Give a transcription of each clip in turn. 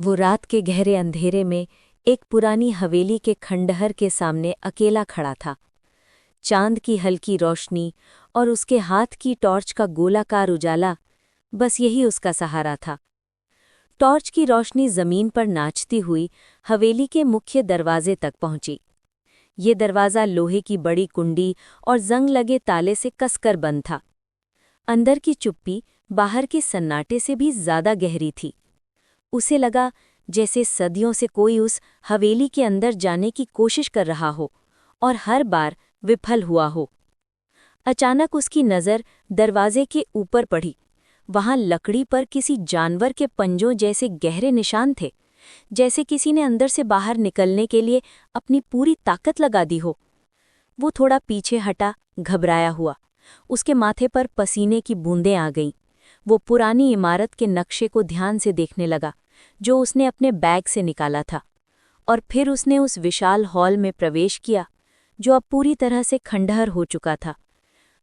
वो रात के गहरे अंधेरे में एक पुरानी हवेली के खंडहर के सामने अकेला खड़ा था। चांद की हल्की रोशनी और उसके हाथ की टॉर्च का गोलाकार उजाला, बस यही उसका सहारा था। टॉर्च की रोशनी जमीन पर नाचती हुई हवेली के मुख्य दरवाजे तक पहुंची। ये दरवाज़ा लोहे की बड़ी कुंडी और जंग लगे ताले से कसकर बंद था। अंदर की चुप्पी बाहर के सन्नाटे से भी ज्यादा गहरी थी। उसे लगा जैसे सदियों से कोई उस हवेली के अंदर जाने की कोशिश कर रहा हो और हर बार विफल हुआ हो। अचानक उसकी नज़र दरवाजे के ऊपर पड़ी। वहां लकड़ी पर किसी जानवर के पंजों जैसे गहरे निशान थे, जैसे किसी ने अंदर से बाहर निकलने के लिए अपनी पूरी ताकत लगा दी हो। वो थोड़ा पीछे हटा, घबराया हुआ। उसके माथे पर पसीने की बूंदें आ गईं। वो पुरानी इमारत के नक्शे को ध्यान से देखने लगा, जो उसने अपने बैग से निकाला था, और फिर उसने उस विशाल हॉल में प्रवेश किया, जो अब पूरी तरह से खंडहर हो चुका था।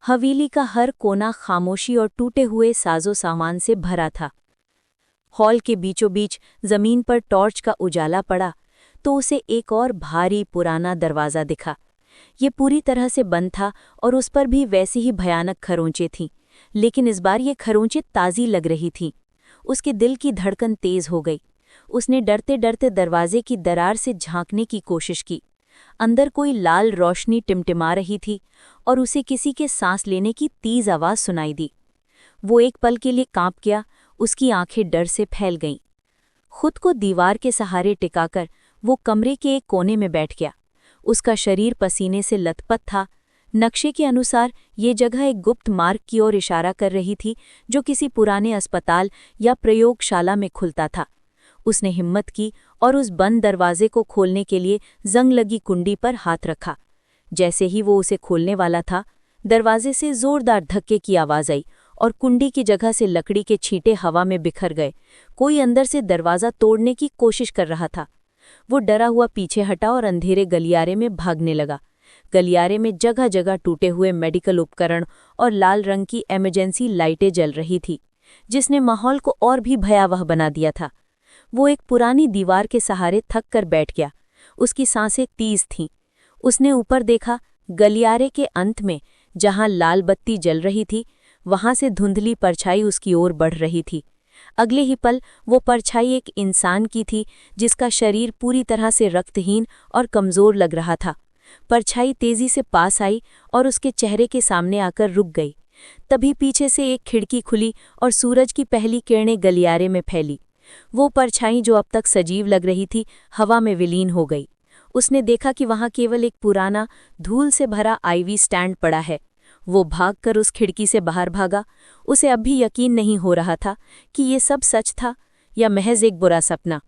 हवेली का हर कोना खामोशी और टूटे हुए साजो सामान से भरा था। हॉल के बीचों बीच जमीन पर टॉर्च का उजाला पड़ा तो उसे एक और भारी पुराना दरवाज़ा दिखा। ये पूरी तरह से बंद था और उस पर भी वैसी ही भयानक खरोंचें थीं, लेकिन इस बार ये खरोंचें ताज़ी लग रही थीं। उसके दिल की धड़कन तेज हो गई। उसने डरते डरते दरवाजे की दरार से झांकने की कोशिश की। अंदर कोई लाल रोशनी टिमटिमा रही थी और उसे किसी के सांस लेने की तेज आवाज़ सुनाई दी। वो एक पल के लिए कांप गया, उसकी आंखें डर से फैल गईं। खुद को दीवार के सहारे टिकाकर वो कमरे के एक कोने में बैठ गया। उसका शरीर पसीने से लथपथ था। नक्शे के अनुसार ये जगह एक गुप्त मार्ग की ओर इशारा कर रही थी, जो किसी पुराने अस्पताल या प्रयोगशाला में खुलता था। उसने हिम्मत की और उस बंद दरवाजे को खोलने के लिए जंग लगी कुंडी पर हाथ रखा। जैसे ही वो उसे खोलने वाला था, दरवाजे से जोरदार धक्के की आवाज़ आई और कुंडी की जगह से लकड़ी के छींटे हवा में बिखर गए। कोई अंदर से दरवाज़ा तोड़ने की कोशिश कर रहा था। वो डरा हुआ पीछे हटा और अंधेरे गलियारे में भागने लगा। गलियारे में जगह जगह टूटे हुए मेडिकल उपकरण और लाल रंग की इमरजेंसी लाइटें जल रही थी, जिसने माहौल को और भी भयावह बना दिया था। वो एक पुरानी दीवार के सहारे थक कर बैठ गया। उसकी सांसें तेज थीं। उसने ऊपर देखा। गलियारे के अंत में जहां लाल बत्ती जल रही थी, वहां से धुंधली परछाई उसकी ओर बढ़ रही थी। अगले ही पल वो परछाई एक इंसान की थी, जिसका शरीर पूरी तरह से रक्तहीन और कमज़ोर लग रहा था। परछाई तेजी से पास आई और उसके चेहरे के सामने आकर रुक गई। तभी पीछे से एक खिड़की खुली और सूरज की पहली किरणें गलियारे में फैली। वो परछाई, जो अब तक सजीव लग रही थी, हवा में विलीन हो गई। उसने देखा कि वहां केवल एक पुराना धूल से भरा आईवी स्टैंड पड़ा है। वो भागकर उस खिड़की से बाहर भागा। उसे अब भी यकीन नहीं हो रहा था कि ये सब सच था या महज एक बुरा सपना।